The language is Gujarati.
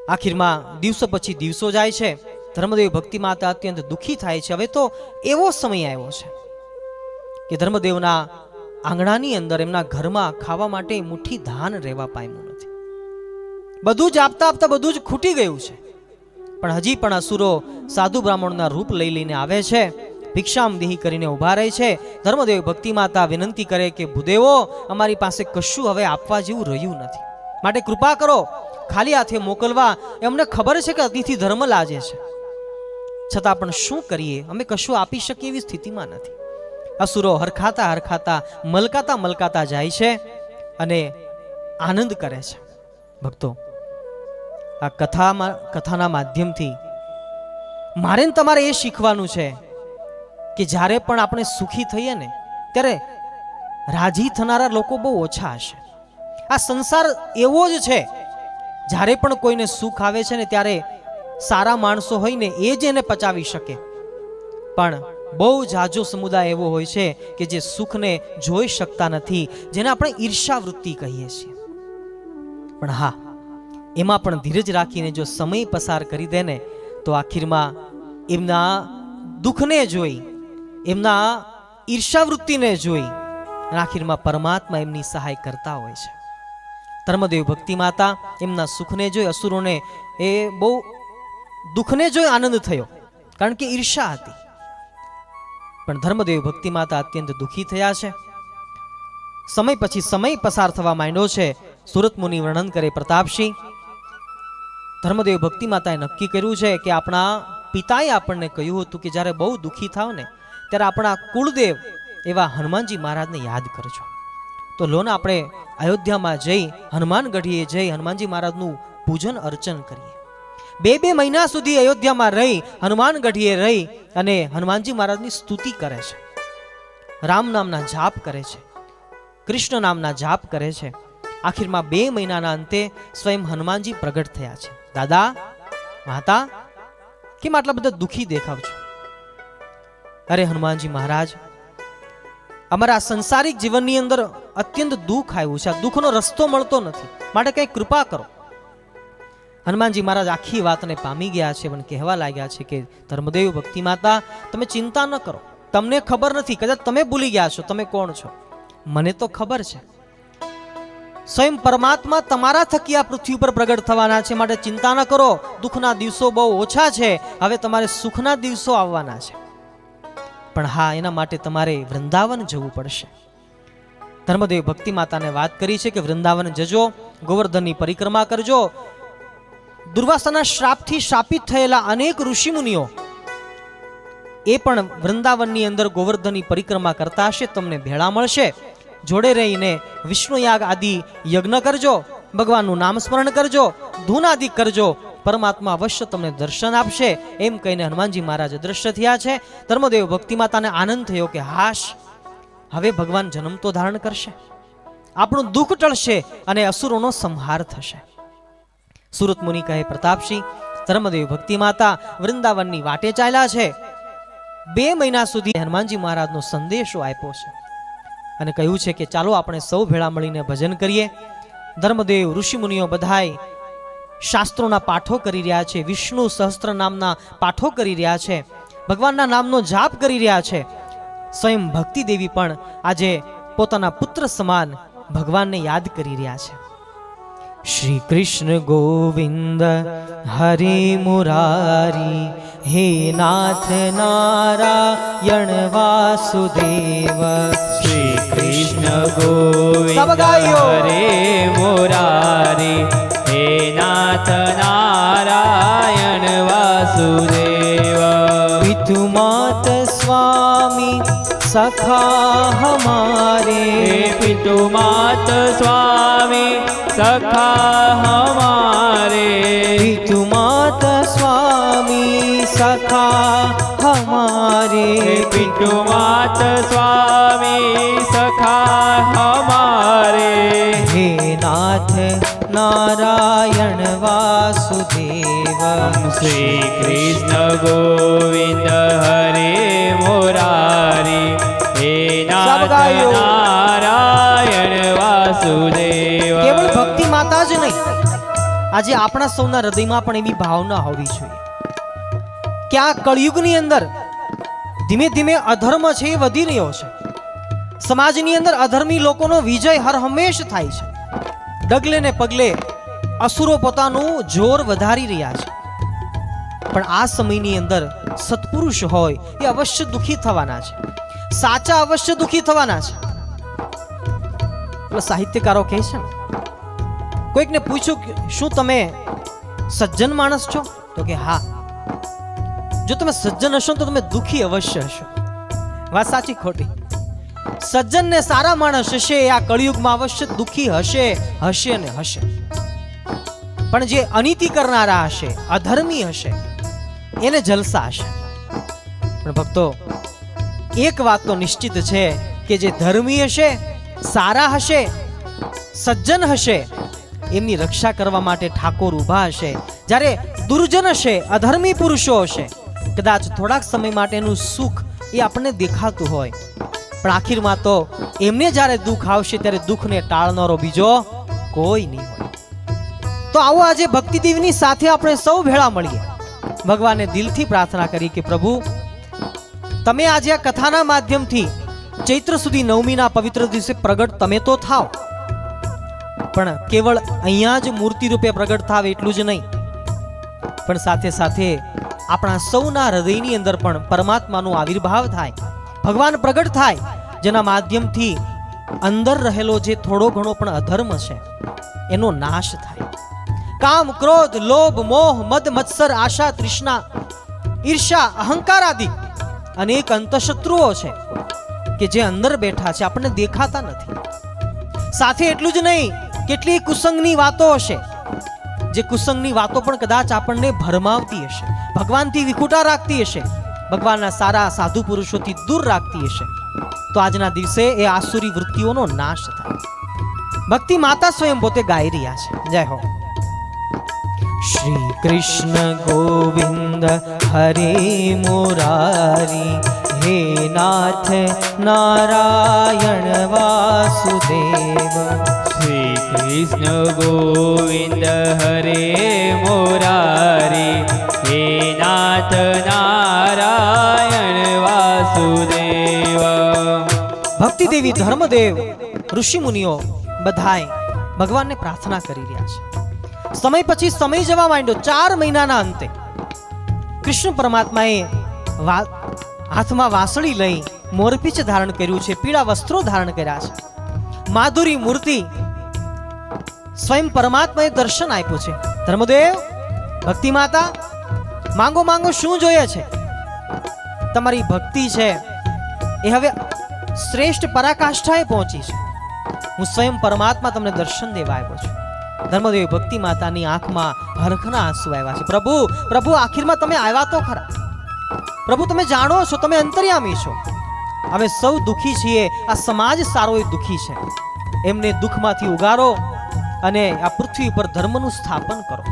આખીરમાં દિવસો પછી દિવસો જાય છે, ધર્મદેવ ભક્તિ માતા અત્યંત દુઃખી થાય છે. હવે તો એવો સમય આવ્યો છે કે ધર્મદેવના આંગણાની અંદર એમના ઘરમાં ખાવા માટે મુઠ્ઠી ધાન રહેવા પામ્યું નથી. બધું જ આપતા આપતા બધું જ ખૂટી ગયું છે. પણ હજી પણ અસુરો સાધુ બ્રાહ્મણના રૂપ લઈ લઈને આવે છે, ભિક્ષામ દેહી કરીને ઊભા રહે છે. ધર્મદેવ ભક્તિ માતા વિનંતી કરે કે ભૂદેવો, અમારી પાસે કશું હવે આપવા જેવું રહ્યું નથી, માટે કૃપા કરો, ખાલી હાથે મોકલવા. એમને ખબર છે કે અતિથિ ધર્મ લાજે છે, છતાં પણ શું કરીએ, અમે કશું આપી શકીએ એવી સ્થિતિમાં નથી. અસુરો હરખાતા હરખાતા મલકાતા મલકાતા જાય છે અને આનંદ કરે છે. ભક્તો, આ કથાના માધ્યમથી મારે ને તમારે એ શીખવાનું છે કે જ્યારે પણ આપણે સુખી થઈએ ને ત્યારે રાજી થનારા લોકો બહુ ઓછા હશે. આ સંસાર એવો જ છે, જ્યારે પણ કોઈને સુખ આવે છે ને ત્યારે સારા માણસો હોય ને એ જ એને પચાવી શકે, પણ બહુ જાજો સમુદાય એવો હોય છે કે જે સુખને જોઈ શકતા નથી, જેને આપણે ઈર્ષાવૃત્તિ કહીએ છીએ. પણ હા, એમાં પણ ધીરજ રાખીને જો સમય પસાર કરી દે ને તો આખીરમાં એમના દુઃખને જોઈ, એમના ઈર્ષાવૃત્તિને જોઈ આખીરમાં પરમાત્મા એમની સહાય કરતા હોય છે. ધર્મદેવ ભક્તિ માતા એમના સુખને જોઈ, અસુરોને એ બહુ દુઃખને જોઈ આનંદ થયો, કારણ કે ઈર્ષા હતી. પણ ધર્મદેવ ભક્તિ માતા અત્યંત દુઃખી થયા છે. સમય પછી સમય પસાર થવા માંડ્યો છે. સુરત મુનિ વર્ણન કરે, પ્રતાપસિંહ, ધર્મદેવ ભક્તિ માતાએ નક્કી કર્યું છે કે આપણા પિતાએ આપણને કહ્યું હતું કે જ્યારે બહુ દુઃખી થાવ ને ત્યારે આપણા કુળદેવ એવા હનુમાનજી મહારાજને યાદ કરજો. તો લોન આપણે અયોધ્યામાં જઈ હનુમાન ગઢીએ જઈ હનુમાનજી મહારાજનું પૂજન અર્ચન કરીએ. બે મહિના સુધી અયોધ્યામાં રહી હનુમાન ગઢીએ રહી અને હનુમાનજી મહારાજની સ્તુતિ કરે છે, રામ નામના જાપ કરે છે, કૃષ્ણ નામના જાપ કરે છે. આખીરમાં 2 મહિનાના અંતે સ્વયં હનુમાનજી પ્રગટ થયા છે. દાદા, માતા, કેમ આટલા બધા દુઃખી દેખાવ છો? અરે હનુમાનજી મહારાજ, અમારા સંસારિક જીવનની અંદર અત્યંત દુઃખ આવ્યું છે, આ દુઃખનો રસ્તો મળતો નથી, માટે કંઈ કૃપા કરો. હનુમાનજી મહારાજ આખી વાતને પામી ગયા છે, પણ કહેવા લાગ્યા છે કે ધર્મદેવ ભક્તિ માતા, તમે ચિંતા ન કરો, તમને ખબર નથી, કદાચ તમે ભૂલી ગયા છો તમે કોણ છો, મને તો ખબર છે. સ્વયં પરમાત્મા તમારા થકી આ પૃથ્વી પર પ્રગટ થવાના છે, માટે ચિંતા ન કરો. દુઃખના દિવસો બહુ ઓછા છે, હવે તમારે સુખના દિવસો આવવાના છે. પણ હા, એના માટે તમારે વૃંદાવન જવું પડશે. ધર્મદેવ ભક્તિ માતાને વાત કરી છે કે વૃંદાવન જજો, ગોવર્ધનની પરિક્રમા કરજો. દુર્વાસાના શ્રાપથી શાપિત થયેલા અનેક ઋષિમુનિઓ એ પણ વૃંદાવનની અંદર ગોવર્ધનની પરિક્રમા કરતા હશે, તમને ભેળા મળશે. જોડે રહીને વિષ્ણુયાગ આદિ યજ્ઞ કરજો, ભગવાનનું નામ સ્મરણ કરજો, ધૂન આદિ કરજો, પરમાત્મા અવશ્ય તમને દર્શન આપશે. એમ કહીને હનુમાનજી મહારાજ દ્રશ્ય થયા છે. ધર્મદેવ ભક્તિ માતાને આનંદ થયો કે હાશ, હવે ભગવાન જન્મ તો ધારણ કરશે, આપણું દુઃખ ટળશે અને અસુરોનો સંહાર થશે. સુરત મુનિ કહે, પ્રતાપસિંહ, ધર્મદેવ ભક્તિ માતા વૃંદાવનની વાટે ચાલ્યા છે. 2 મહિના સુધી હનુમાનજી મહારાજનો સંદેશો આપ્યો છે અને કહ્યું છે કે ચાલો આપણે સૌ ભેળા મળીને ભજન કરીએ. ધર્મદેવ ઋષિમુનિઓ બધાય શાસ્ત્રોના પાઠો કરી રહ્યા છે, વિષ્ણુ સહસ્ત્ર નામના પાઠો કરી રહ્યા છે, ભગવાનના નામનો જાપ કરી રહ્યા છે. સ્વયં ભક્તિ દેવી પણ આજે પોતાના પુત્ર સમાન ભગવાનને યાદ કરી રહ્યા છે. શ્રી કૃષ્ણ ગોવિંદ હરે મુરારી, હે નાથ નારાયણ વાસુદેવ. શ્રી કૃષ્ણ ગોવિંદ હરે મુરારી, હે નાથ નારાયણ વાસુદેવ. પિતુ માત સ્વામી સખા હમારે, પિતુ માત સ્વામી સખા હમારે. પિતુ માત સ્વામી સખા હમારે. પિતુ માત સ્વામી સખા હમારે. હે નાથ નારાયણ વાસુદેવ. શ્રી કૃષ્ણ ગોવિંદ હરે મુરારી, હે નાથ નારાયણ વાસુદેવ. કેવળ ભક્તિ માતા જ નહીં, આજે આપણા સૌના હૃદયમાં પણ એવી ભાવના હોવી જોઈએ કે આ કળિયુગની અંદર ધીમે ધીમે અધર્મ છે એ વધી રહ્યો છે. સમાજની અંદર અધર્મી લોકોનો વિજય હર હંમેશ થાય છે. ડગલે ને પગલે અસુરો પોતાનું જોર વધારી રહ્યા છે. પણ આ સમયની અંદર સત્પુરુષ હોય એ અવશ્ય દુઃખી થવાના છે. સાચા અવશ્ય દુઃખી થવાના છે. સાહિત્યકારો કહે છે ને, કોઈકને પૂછ્યું કે શું તમે સજ્જન માણસ છો? તો કે હા. જો તમે સજ્જન હશો તો તમે દુઃખી અવશ્ય હશો. વાત સાચી ખોટી? સજ્જન ને સારા માણસ હશે આ કળિયુગમાં અવશ્ય દુઃખી હશે, હશે ને હશે. પણ જે અનીતિ કરનારા હશે, અધર્મી હશે, એને જલસા હશે. પણ ભક્તો, એક વાત તો નિશ્ચિત છે કે જે ધર્મી હશે, સારા હશે, સજ્જન હશે, એમની રક્ષા કરવા માટે ઠાકોર ઊભા હશે. જ્યારે દુર્જન હશે, અધર્મી પુરુષો હશે, કદાચ થોડાક સમય માટેનું સુખ એ આપણને દેખાતું હોય, પણ આખીરમાં તો એમને જ્યારે દુઃખ આવશે ત્યારે દુઃખને ટાળનારો બીજો કોઈ નહીં હોય. તો આવો આજે ભક્તિદેવની સાથે આપણે સૌ ભેળા મળીએ. ભગવાનને દિલથી પ્રાર્થના કરી કે પ્રભુ, તમે આજે આ કથાના માધ્યમથી ચૈત્ર સુધી નવમીના પવિત્ર દિવસે પ્રગટ તમે તો થાવ, પણ કેવળ અહીંયા જ મૂર્તિ રૂપે પ્રગટ થાવ એટલું જ નહીં, પણ સાથે સાથે આપણા સૌના હૃદયની અંદર પણ પરમાત્માનો આવિર્ભાવ થાય, ભગવાન પ્રગટ થાય, જેના માધ્યમથી અંદર રહેલો જે થોડો ઘણો પણ અધર્મ છે એનો નાશ થાય. કામ, ક્રોધ, લોભ, મોહ, મદ, મત્સર, આશા, તૃષ્ણા, ઈર્ષા, અહંકાર આદિ અનેક અંતઃશત્રુઓ છે કે જે અંદર બેઠા છે, આપણને દેખાતા નથી. સાથે એટલું જ નહીં, કેટલી કુસંગની વાતો હશે, જે કુસંગની વાતો પણ કદાચ આપણને ભરમાવતી હશે, ભગવાનથી વિખૂટા રાખતી હશે, ભગવાનના સારા સાધુ પુરુષોથી દૂર રાખતી હશે. તો આજના દિવસે એ આસુરી વૃત્તિઓનો નાશ થાય. ભક્તિ માતા સ્વયં પોતે ગાઈ રહ્યા છે. જય હો. શ્રી કૃષ્ણ ગોવિંદ હરે મુરારી, હે નાથ નારાયણ વાસુદેવ. શ્રી કૃષ્ણ ગોવિંદ હરે મુરારી, હે નાથ નારાયણ વાસુદેવ. ભક્તિ દેવી, ધર્મદેવ, ઋષિ મુનિઓ બધાય ભગવાનને પ્રાર્થના કરી રહ્યા છે. સમય પછી સમય જવા માંડ્યો. 4 મહિનાના અંતે કૃષ્ણ પરમાત્માએ હાથમાં વાંસળી લઈ મોરપીંછ ધારણ કર્યું છે, પીળા વસ્ત્રો ધારણ કર્યા છે, માધુરી મૂર્તિ સ્વયં પરમાત્માએ દર્શન આપ્યું છે. ધર્મદેવ, ભક્તિ માતા, માંગો માંગો, શું જોઈએ છે? તમારી ભક્તિ છે એ હવે શ્રેષ્ઠ પરાકાષ્ઠાએ પહોંચી છે. હું સ્વયં પરમાત્મા તમને દર્શન દેવા આવ્યો છું. ધર્મદેવ ભક્તિ માતાની આંખમાં હરખના આંસુ આવ્યા છે. પ્રભુ, પ્રભુ, આખીરમાં તમે આવ્યા તો ખરા. પ્રભુ, તમે જાણો છો, તમે અંતર્યામી છો. અમે સૌ દુઃખી છીએ, આ સમાજ સારો એ દુઃખી છે. એમને દુઃખમાંથી ઉગારો અને આ પૃથ્વી પર ધર્મનું સ્થાપન કરો.